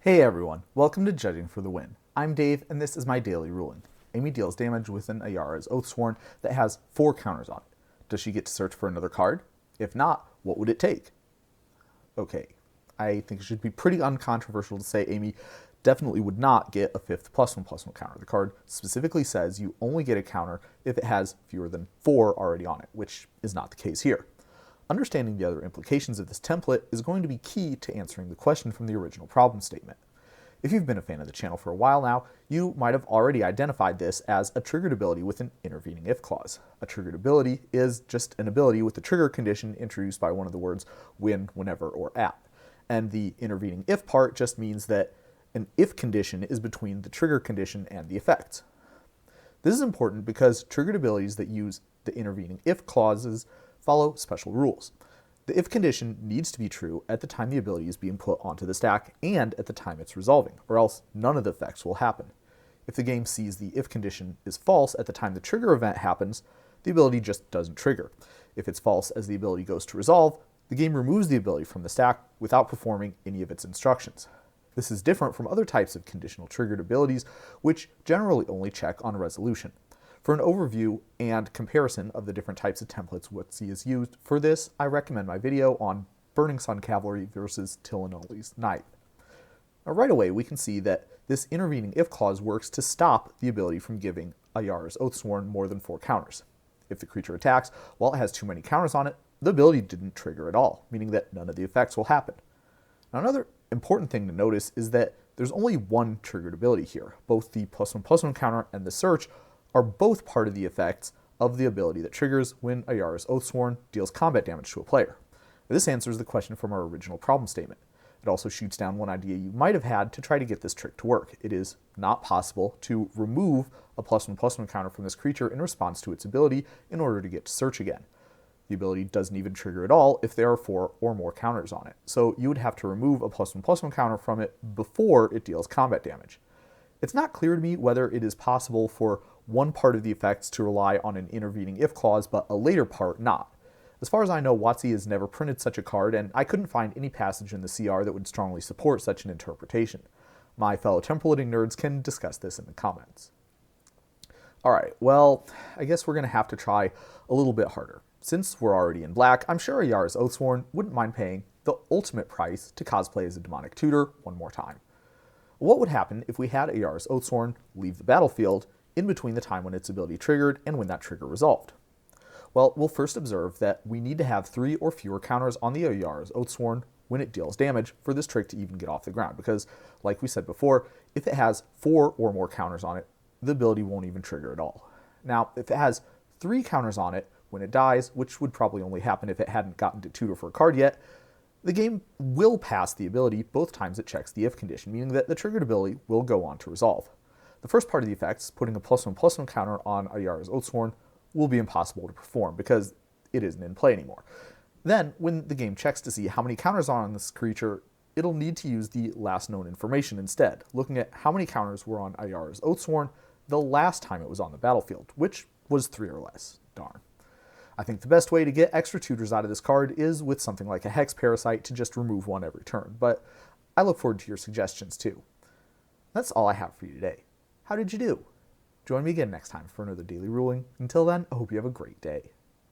Hey everyone, welcome to Judging for the Win. I'm Dave, and this is my daily ruling. Amy deals damage with an Ayara's Oathsworn that has 4 counters on it. Does she get to search for another card? If not, what would it take? Okay, I think it should be pretty uncontroversial to say Amy definitely would not get a 5th +1/+1 counter. The card specifically says you only get a counter if it has fewer than 4 already on it, which is not the case here. Understanding the other implications of this template is going to be key to answering the question from the original problem statement. If you've been a fan of the channel for a while now, you might have already identified this as a triggered ability with an intervening if clause. A triggered ability is just an ability with the trigger condition introduced by one of the words when, whenever, or at. And the intervening if part just means that an if condition is between the trigger condition and the effect. This is important because triggered abilities that use the intervening if clauses follow special rules. The if condition needs to be true at the time the ability is being put onto the stack and at the time it's resolving, or else none of the effects will happen. If the game sees the if condition is false at the time the trigger event happens, the ability just doesn't trigger. If it's false as the ability goes to resolve, the game removes the ability from the stack without performing any of its instructions. This is different from other types of conditional triggered abilities, which generally only check on resolution. For an overview and comparison of the different types of templates Oathsworn is used for this, I recommend my video on Burning Sun Cavalry versus Tillinoli's Knight. Now right away we can see that this intervening if clause works to stop the ability from giving Ayara's Oathsworn more than 4 counters. If the creature attacks while it has too many counters on it, the ability didn't trigger at all, meaning that none of the effects will happen. Now another important thing to notice is that there's only one triggered ability here. Both the +1/+1 counter and the search are both part of the effects of the ability that triggers when Ayara's Oathsworn deals combat damage to a player. This answers the question from our original problem statement. It also shoots down one idea you might have had to try to get this trick to work. It is not possible to remove a +1/+1 counter from this creature in response to its ability in order to get to search again. The ability doesn't even trigger at all if there are 4 or more counters on it, so you would have to remove a +1/+1 counter from it before it deals combat damage. It's not clear to me whether it is possible for one part of the effects to rely on an intervening if clause, but a later part not. As far as I know, Oathsworn has never printed such a card, and I couldn't find any passage in the CR that would strongly support such an interpretation. My fellow templating nerds can discuss this in the comments. Alright, well, I guess we're going to have to try a little bit harder. Since we're already in black, I'm sure Ayara's Oathsworn wouldn't mind paying the ultimate price to cosplay as a demonic tutor one more time. What would happen if we had Ayara's Oathsworn leave the battlefield in between the time when its ability triggered and when that trigger resolved? Well, we'll first observe that we need to have 3 or fewer counters on the Ayara's Oathsworn when it deals damage for this trick to even get off the ground, because, like we said before, if it has 4 or more counters on it, the ability won't even trigger at all. Now, if it has 3 counters on it when it dies, which would probably only happen if it hadn't gotten to tutor for a card yet, the game will pass the ability both times it checks the if condition, meaning that the triggered ability will go on to resolve. The first part of the effects, putting a +1/+1 counter on Ayara's Oathsworn, will be impossible to perform because it isn't in play anymore. Then, when the game checks to see how many counters are on this creature, it'll need to use the last known information instead, looking at how many counters were on Ayara's Oathsworn the last time it was on the battlefield, which was 3 or less. Darn. I think the best way to get extra tutors out of this card is with something like a Hex Parasite to just remove one every turn, but I look forward to your suggestions too. That's all I have for you today. How did you do? Join me again next time for another daily ruling. Until then, I hope you have a great day.